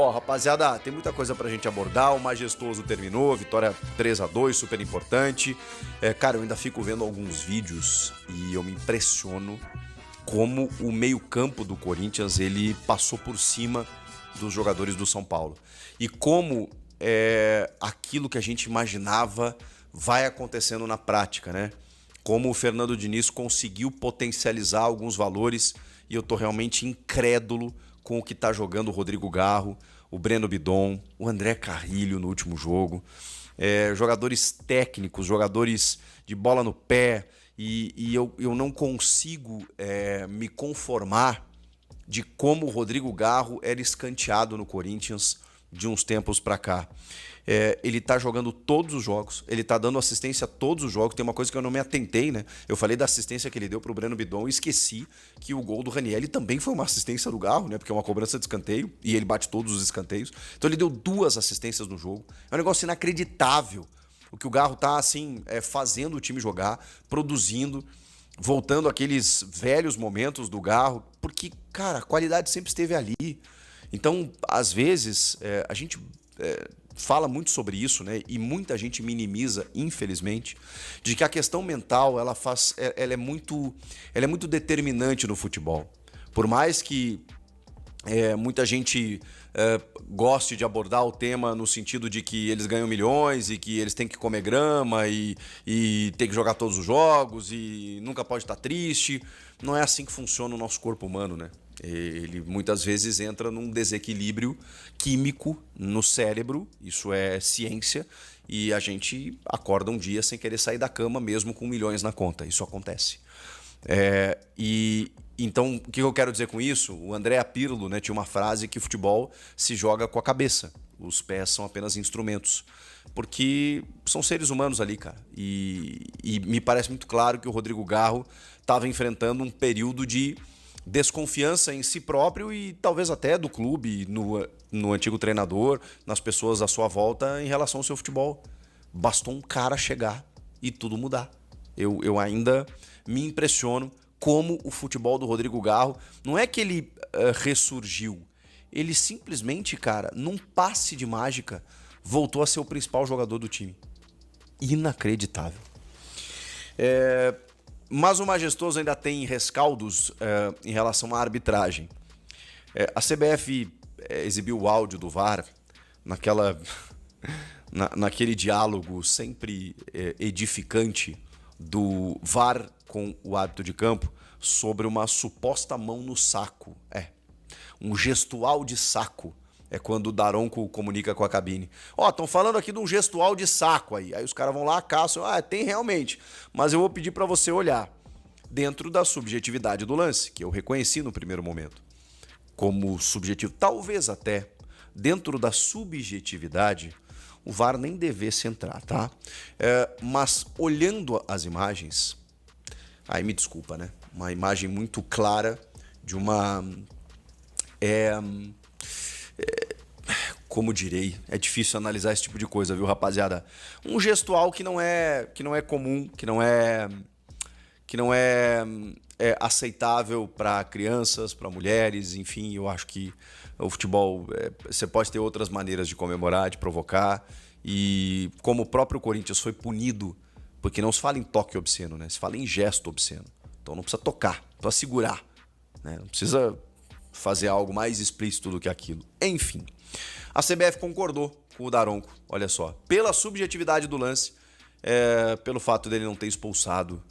Ó, rapaziada, tem muita coisa pra gente abordar. O Majestoso terminou, vitória 3-2, super importante. Cara, eu ainda fico vendo alguns vídeos e eu me impressiono como o meio-campo do Corinthians ele passou por cima dos jogadores do São Paulo. E como aquilo que a gente imaginava vai acontecendo na prática, né? Como o Fernando Diniz conseguiu potencializar alguns valores e eu tô realmente incrédulo com o que tá jogando o Rodrigo Garro, o Breno Bidon, o André Carrilho no último jogo. Jogadores técnicos, jogadores de bola no pé, e eu não consigo me conformar de como o Rodrigo Garro era escanteado no Corinthians de uns tempos pra cá. Ele tá jogando todos os jogos, ele tá dando assistência a todos os jogos. Tem uma coisa que eu não me atentei, né? Eu falei da assistência que ele deu pro Breno Bidon e esqueci que o gol do Ranieri também foi uma assistência do Garro, né? Porque é uma cobrança de escanteio e ele bate todos os escanteios. Então ele deu 2 assistências no jogo. É um negócio inacreditável o que o Garro tá, assim, fazendo o time jogar, produzindo, voltando àqueles velhos momentos do Garro, porque, cara, a qualidade sempre esteve ali. Então, às vezes, a gente fala muito sobre isso, né? E muita gente minimiza, infelizmente, de que a questão mental ela é muito determinante no futebol. Por mais que muita gente goste de abordar o tema no sentido de que eles ganham milhões e que eles têm que comer grama e tem que jogar todos os jogos e nunca pode estar triste. Não é assim que funciona o nosso corpo humano, né? Ele muitas vezes entra num desequilíbrio químico no cérebro, isso é ciência, e a gente acorda um dia sem querer sair da cama mesmo com milhões na conta. Isso acontece. Então, o que eu quero dizer com isso? O André Pirlo, né, tinha uma frase que o futebol se joga com a cabeça. Os pés são apenas instrumentos. Porque são seres humanos ali, cara. E me parece muito claro que o Rodrigo Garro estava enfrentando um período de desconfiança em si próprio e talvez até do clube, no antigo treinador, nas pessoas à sua volta em relação ao seu futebol. Bastou um cara chegar e tudo mudar. Eu ainda me impressiono como o futebol do Rodrigo Garro, não é que ele ressurgiu, ele simplesmente, cara, num passe de mágica, voltou a ser o principal jogador do time. Inacreditável. Mas o Majestoso ainda tem rescaldos em relação à arbitragem. A CBF exibiu o áudio do VAR naquele diálogo sempre edificante do VAR com o árbitro de campo sobre uma suposta mão no saco. Um gestual de saco. É quando o Daronco comunica com a cabine. Estão falando aqui de um gestual de saco aí. Aí os caras vão lá, caçam. Tem realmente. Mas eu vou pedir para você olhar dentro da subjetividade do lance, que eu reconheci no primeiro momento como subjetivo. Talvez até dentro da subjetividade o VAR nem devesse entrar, tá? Mas olhando as imagens, aí me desculpa, né? Uma imagem muito clara de uma... como direi, é difícil analisar esse tipo de coisa, viu, rapaziada? Um gestual que não é comum, que não é aceitável para crianças, para mulheres, enfim, eu acho que o futebol, você pode ter outras maneiras de comemorar, de provocar, e como o próprio Corinthians foi punido, porque não se fala em toque obsceno, né? Se fala em gesto obsceno. Então não precisa tocar, precisa segurar, né? Não precisa fazer algo mais explícito do que aquilo. Enfim, a CBF concordou com o Daronco, olha só, pela subjetividade do lance, pelo fato dele não ter expulsado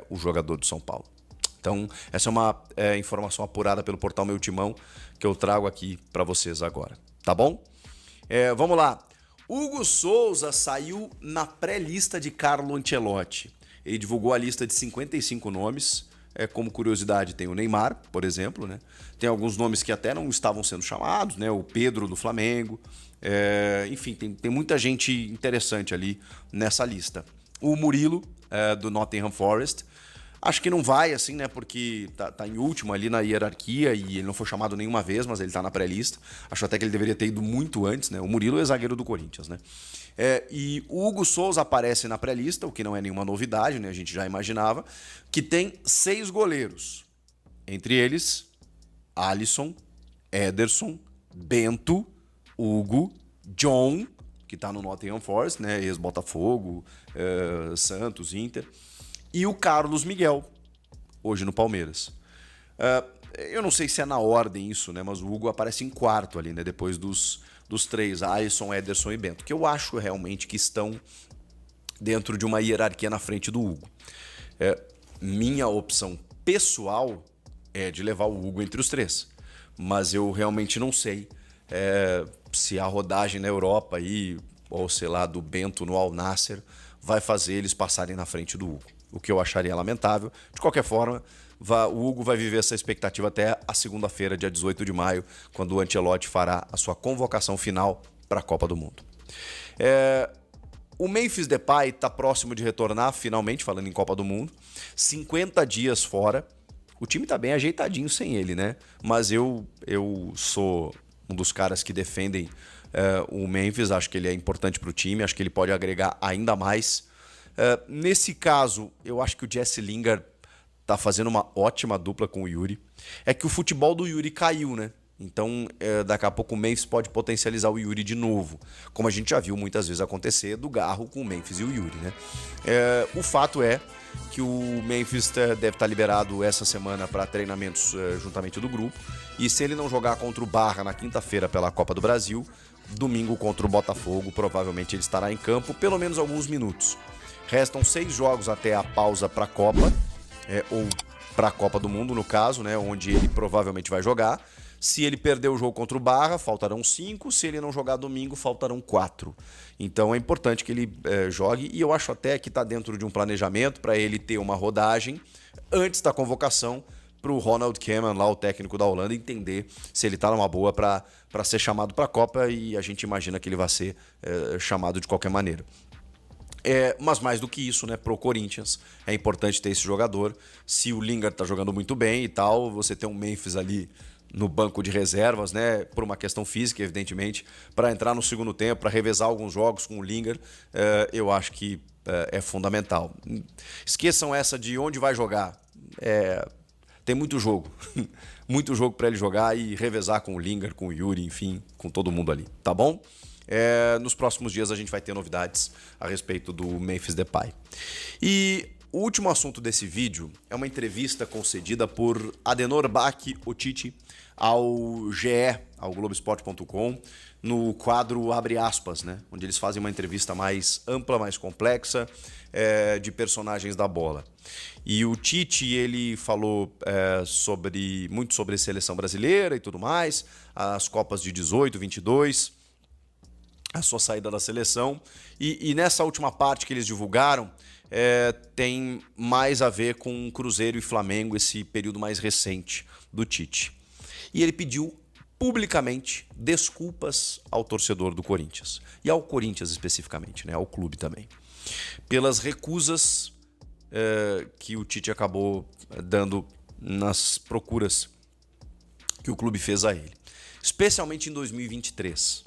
o jogador do São Paulo. Então, essa é uma informação apurada pelo portal Meu Timão que eu trago aqui para vocês agora, tá bom? Vamos lá. Hugo Souza saiu na pré-lista de Carlo Ancelotti. Ele divulgou a lista de 55 nomes. Como curiosidade, tem o Neymar, por exemplo, né? Tem alguns nomes que até não estavam sendo chamados, né? O Pedro do Flamengo. Enfim, tem muita gente interessante ali nessa lista. O Murilo, do Nottingham Forest. Acho que não vai, assim, né? Porque tá em último ali na hierarquia e ele não foi chamado nenhuma vez, mas ele tá na pré-lista. Acho até que ele deveria ter ido muito antes, né? O Murilo é zagueiro do Corinthians, né? E o Hugo Souza aparece na pré-lista, o que não é nenhuma novidade, né? A gente já imaginava, que tem 6 goleiros. Entre eles, Alisson, Ederson, Bento, Hugo, John, que tá no Nottingham Forest, né? Ex-Botafogo, Santos, Inter, e o Carlos Miguel, hoje no Palmeiras. Eu não sei se é na ordem isso, né? Mas o Hugo aparece em quarto ali, né? Depois dos três, Alisson, Ederson e Bento, que eu acho realmente que estão dentro de uma hierarquia na frente do Hugo. Minha opção pessoal é de levar o Hugo entre os três, mas eu realmente não sei se a rodagem na Europa aí, ou sei lá, do Bento no Al Nassr, vai fazer eles passarem na frente do Hugo, o que eu acharia lamentável. De qualquer forma, o Hugo vai viver essa expectativa até a segunda-feira, dia 18 de maio, quando o Ancelotti fará a sua convocação final para a Copa do Mundo. O Memphis Depay está próximo de retornar, finalmente, falando em Copa do Mundo. 50 dias fora. O time está bem ajeitadinho sem ele, né? Mas eu sou um dos caras que defendem o Memphis. Acho que ele é importante para o time, acho que ele pode agregar ainda mais. Nesse caso, eu acho que o Jesse Lingard tá fazendo uma ótima dupla com o Yuri. É que o futebol do Yuri caiu, né? Então, daqui a pouco o Memphis pode potencializar o Yuri de novo, como a gente já viu muitas vezes acontecer do Garro com o Memphis e o Yuri, né? O fato é que o Memphis deve estar liberado essa semana para treinamentos juntamente do grupo, e se ele não jogar contra o Barra na quinta-feira pela Copa do Brasil, domingo contra o Botafogo, provavelmente ele estará em campo pelo menos alguns minutos. Restam 6 jogos até a pausa para a Copa, ou para a Copa do Mundo, no caso, né, onde ele provavelmente vai jogar. Se ele perder o jogo contra o Barra, faltarão 5. Se ele não jogar domingo, faltarão 4. Então é importante que ele jogue, e eu acho até que está dentro de um planejamento para ele ter uma rodagem antes da convocação para o Ronald Koeman, lá o técnico da Holanda, entender se ele está numa boa para ser chamado para a Copa, e a gente imagina que ele vai ser chamado de qualquer maneira. Mas mais do que isso, né, pro Corinthians é importante ter esse jogador. Se o Lingard tá jogando muito bem e tal, você tem um Memphis ali no banco de reservas, né, por uma questão física, evidentemente, para entrar no segundo tempo, para revezar alguns jogos com o Lingard, eu acho que é fundamental. Esqueçam essa de onde vai jogar. Tem muito jogo, muito jogo para ele jogar e revezar com o Lingard, com o Yuri, enfim, com todo mundo ali, tá bom? Nos próximos dias a gente vai ter novidades a respeito do Memphis Depay. E o último assunto desse vídeo é uma entrevista concedida por Adenor Bach Otiti ao GE, ao Globoesporte.com, no quadro Abre Aspas, né? Onde eles fazem uma entrevista mais ampla, mais complexa, de personagens da bola. E o Tite, ele falou muito sobre a seleção brasileira e tudo mais, as Copas de 18, 22... a sua saída da seleção, e nessa última parte que eles divulgaram, tem mais a ver com Cruzeiro e Flamengo, esse período mais recente do Tite. E ele pediu publicamente desculpas ao torcedor do Corinthians, e ao Corinthians especificamente, né, ao clube também, pelas recusas que o Tite acabou dando nas procuras que o clube fez a ele, especialmente em 2023.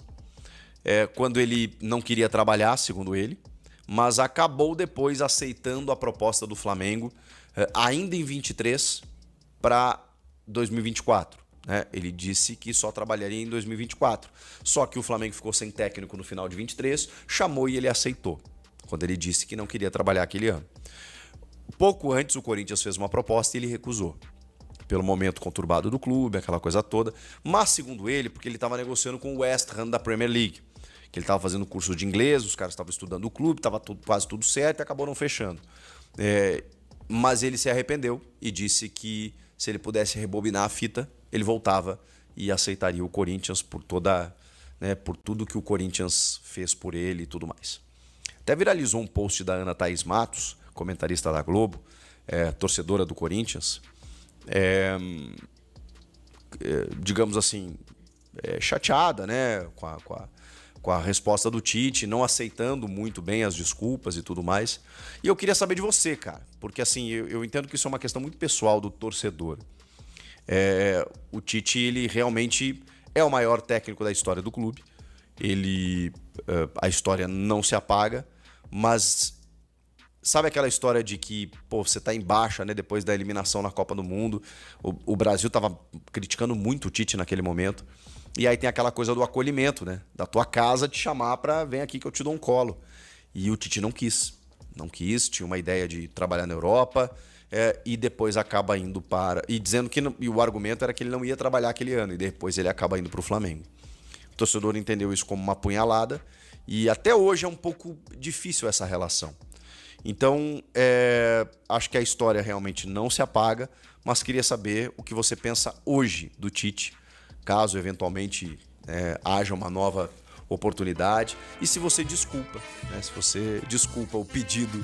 Quando ele não queria trabalhar, segundo ele, mas acabou depois aceitando a proposta do Flamengo, ainda em 23, para 2024. Né? Ele disse que só trabalharia em 2024. Só que o Flamengo ficou sem técnico no final de 23, chamou e ele aceitou, quando ele disse que não queria trabalhar aquele ano. Pouco antes, o Corinthians fez uma proposta e ele recusou, pelo momento conturbado do clube, aquela coisa toda, mas segundo ele, porque ele estava negociando com o West Ham da Premier League, que ele estava fazendo curso de inglês, os caras estavam estudando o clube, estava quase tudo certo e acabou não fechando. Mas ele se arrependeu e disse que se ele pudesse rebobinar a fita, ele voltava e aceitaria o Corinthians por tudo que o Corinthians fez por ele e tudo mais. Até viralizou um post da Ana Thaís Matos, comentarista da Globo, torcedora do Corinthians, digamos assim, chateada, né, com a resposta do Tite, não aceitando muito bem as desculpas e tudo mais. E eu queria saber de você, cara, porque assim, eu entendo que isso é uma questão muito pessoal do torcedor. O Tite, ele realmente é o maior técnico da história do clube. A história não se apaga, mas sabe aquela história de que, pô, você tá em baixa, né, depois da eliminação na Copa do Mundo, o Brasil tava criticando muito o Tite naquele momento, e aí tem aquela coisa do acolhimento, né, da tua casa te chamar pra vem aqui que eu te dou um colo. E o Tite não quis. Não quis, tinha uma ideia de trabalhar na Europa, e depois acaba indo para... E dizendo que e o argumento era que ele não ia trabalhar aquele ano, e depois ele acaba indo para o Flamengo. O torcedor entendeu isso como uma punhalada, e até hoje é um pouco difícil essa relação. Então, acho que a história realmente não se apaga, mas queria saber o que você pensa hoje do Tite, caso eventualmente haja uma nova oportunidade, e se você desculpa, né? Se você desculpa o pedido,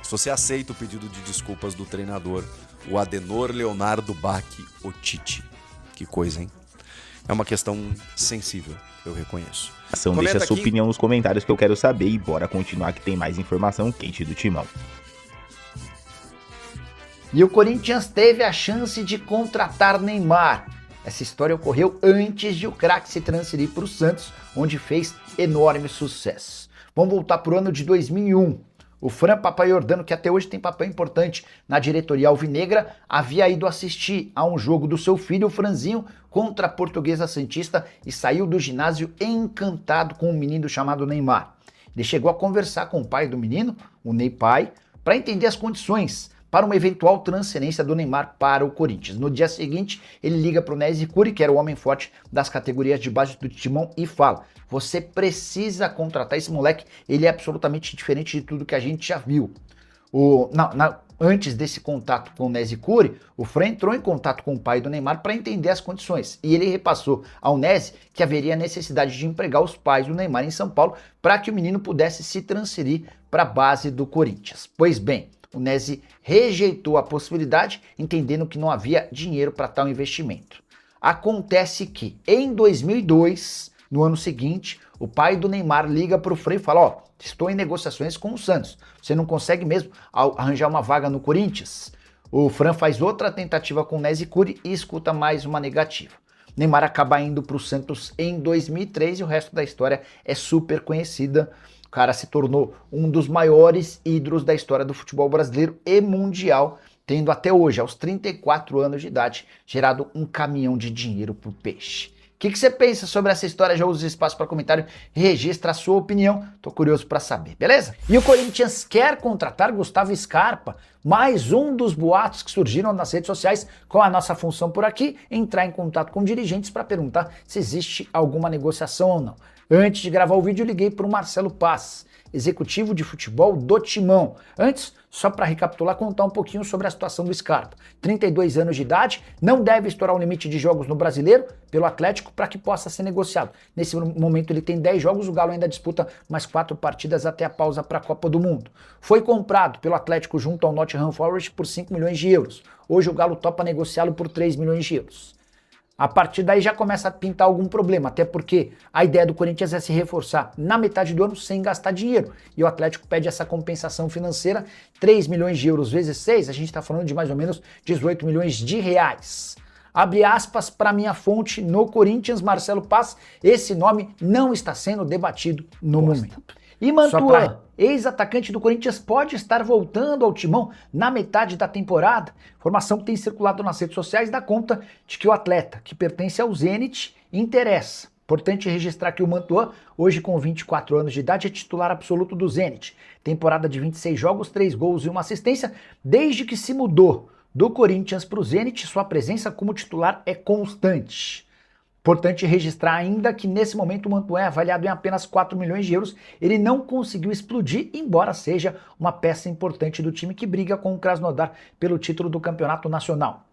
se você aceita o pedido de desculpas do treinador, o Adenor Leonardo Bach, o Tite. Que coisa, hein? É uma questão sensível, eu reconheço. Deixa a sua opinião nos comentários que eu quero saber e bora continuar que tem mais informação quente do Timão. E o Corinthians teve a chance de contratar Neymar. Essa história ocorreu antes de o craque se transferir para o Santos, onde fez enorme sucesso. Vamos voltar para o ano de 2001. O Fran Papaiordano, que até hoje tem papel importante na diretoria alvinegra, havia ido assistir a um jogo do seu filho, o Franzinho, contra a Portuguesa Santista e saiu do ginásio encantado com um menino chamado Neymar. Ele chegou a conversar com o pai do menino, o Ney Pai, para entender as condições para uma eventual transferência do Neymar para o Corinthians. No dia seguinte, ele liga para o Nézio Cury, que era o homem forte das categorias de base do Timão, e fala: você precisa contratar esse moleque, ele é absolutamente diferente de tudo que a gente já viu. Antes desse contato com o Nézio Cury, o Fran entrou em contato com o pai do Neymar para entender as condições, e ele repassou ao Nézio que haveria necessidade de empregar os pais do Neymar em São Paulo para que o menino pudesse se transferir para a base do Corinthians. Pois bem, o Nézio rejeitou a possibilidade, entendendo que não havia dinheiro para tal investimento. Acontece que, em 2002, no ano seguinte, o pai do Neymar liga para o Frei e fala: estou em negociações com o Santos, você não consegue mesmo arranjar uma vaga no Corinthians? O Fran faz outra tentativa com o Nézio Cury e escuta mais uma negativa. Neymar acaba indo para o Santos em 2003 e o resto da história é super conhecida. O cara se tornou um dos maiores ídolos da história do futebol brasileiro e mundial, tendo até hoje, aos 34 anos de idade, gerado um caminhão de dinheiro pro peixe. O que você pensa sobre essa história? Já usa o espaço para comentário e registra a sua opinião. Tô curioso para saber, beleza? E o Corinthians quer contratar Gustavo Scarpa, mais um dos boatos que surgiram nas redes sociais. Com a nossa função por aqui, entrar em contato com dirigentes para perguntar se existe alguma negociação ou não. Antes de gravar o vídeo, eu liguei para o Marcelo Paz, executivo de futebol do Timão. Antes, só para recapitular, contar um pouquinho sobre a situação do Scarpa. 32 anos de idade, não deve estourar o limite de jogos no Brasileiro pelo Atlético para que possa ser negociado. Nesse momento ele tem 10 jogos, o Galo ainda disputa mais 4 partidas até a pausa para a Copa do Mundo. Foi comprado pelo Atlético junto ao Nottingham Forest por 5 milhões de euros. Hoje o Galo topa negociá-lo por 3 milhões de euros. A partir daí já começa a pintar algum problema, até porque a ideia do Corinthians é se reforçar na metade do ano sem gastar dinheiro. E o Atlético pede essa compensação financeira, 3 milhões de euros vezes 6, a gente está falando de mais ou menos 18 milhões de reais. Abre aspas para minha fonte no Corinthians, Marcelo Paz, esse nome não está sendo debatido no momento. E Mantuan, ex-atacante do Corinthians, pode estar voltando ao Timão na metade da temporada. Informação que tem circulado nas redes sociais dá conta de que o atleta, que pertence ao Zenit, interessa. Importante registrar que o Mantuan, hoje com 24 anos de idade, é titular absoluto do Zenit. Temporada de 26 jogos, 3 gols e 1 assistência. Desde que se mudou do Corinthians para o Zenit, sua presença como titular é constante. Importante registrar ainda que nesse momento o Mantuan é avaliado em apenas 4 milhões de euros. Ele não conseguiu explodir, embora seja uma peça importante do time que briga com o Krasnodar pelo título do Campeonato Nacional.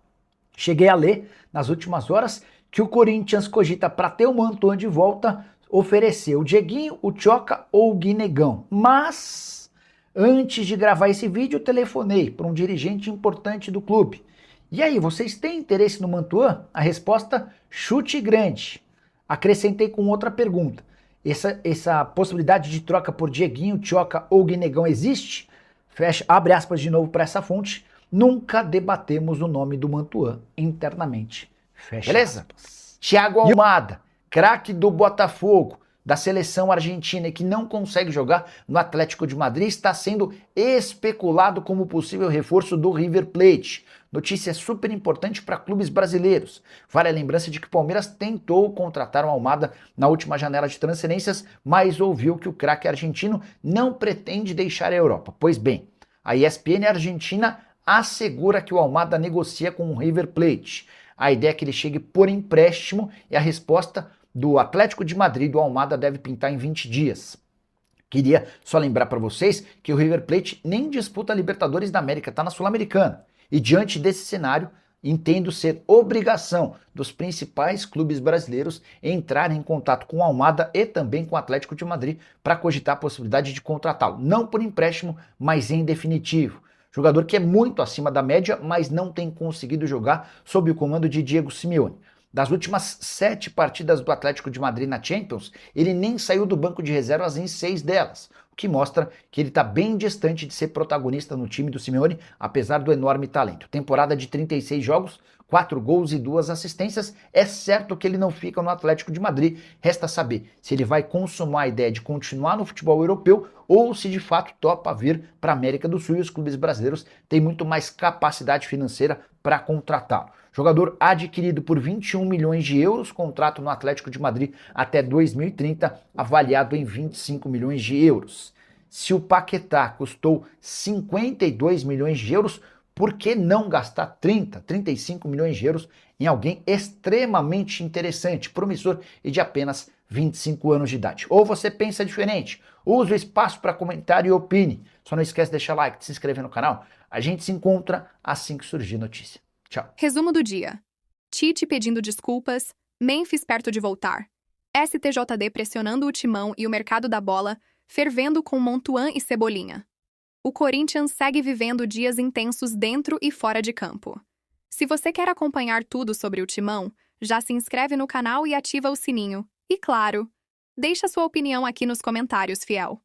Cheguei a ler nas últimas horas que o Corinthians cogita, para ter o Mantuan de volta, oferecer o Dieguinho, o Tchoca ou o Guinegão. Mas, antes de gravar esse vídeo, eu telefonei para um dirigente importante do clube. E aí, vocês têm interesse no Mantuan? A resposta, chute grande. Acrescentei com outra pergunta. Essa possibilidade de troca por Dieguinho, Tchoca ou Guinegão existe? Abre aspas de novo para essa fonte. Nunca debatemos o nome do Mantuan internamente. Fecha Beleza? Aspas. Thiago Almada, craque do Botafogo, da seleção argentina e que não consegue jogar no Atlético de Madrid, está sendo especulado como possível reforço do River Plate. Notícia super importante para clubes brasileiros. Vale a lembrança de que o Palmeiras tentou contratar o Almada na última janela de transferências, mas ouviu que o craque argentino não pretende deixar a Europa. Pois bem, a ESPN Argentina assegura que o Almada negocia com o River Plate. A ideia é que ele chegue por empréstimo e a resposta do Atlético de Madrid do Almada deve pintar em 20 dias. Queria só lembrar para vocês que o River Plate nem disputa a Libertadores da América, está na Sul-Americana. E diante desse cenário, entendo ser obrigação dos principais clubes brasileiros entrarem em contato com o Almada e também com o Atlético de Madrid para cogitar a possibilidade de contratá-lo. Não por empréstimo, mas em definitivo. Jogador que é muito acima da média, mas não tem conseguido jogar sob o comando de Diego Simeone. Das últimas 7 partidas do Atlético de Madrid na Champions, ele nem saiu do banco de reservas em 6 delas, o que mostra que ele está bem distante de ser protagonista no time do Simeone, apesar do enorme talento. Temporada de 36 jogos, 4 gols e 2 assistências, é certo que ele não fica no Atlético de Madrid, resta saber se ele vai consumar a ideia de continuar no futebol europeu ou se de fato topa vir para a América do Sul e os clubes brasileiros têm muito mais capacidade financeira para contratá-lo. Jogador adquirido por 21 milhões de euros, contrato no Atlético de Madrid até 2030, avaliado em 25 milhões de euros. Se o Paquetá custou 52 milhões de euros, por que não gastar 35 milhões de euros em alguém extremamente interessante, promissor e de apenas 25 anos de idade? Ou você pensa diferente? Use o espaço para comentário e opine. Só não esquece de deixar like, de se inscrever no canal. A gente se encontra assim que surgir notícia. Tchau. Resumo do dia. Tite pedindo desculpas, Memphis perto de voltar, STJD pressionando o Timão e o mercado da bola, fervendo com Montuan e Cebolinha. O Corinthians segue vivendo dias intensos dentro e fora de campo. Se você quer acompanhar tudo sobre o Timão, já se inscreve no canal e ativa o sininho. E claro, deixa sua opinião aqui nos comentários, fiel.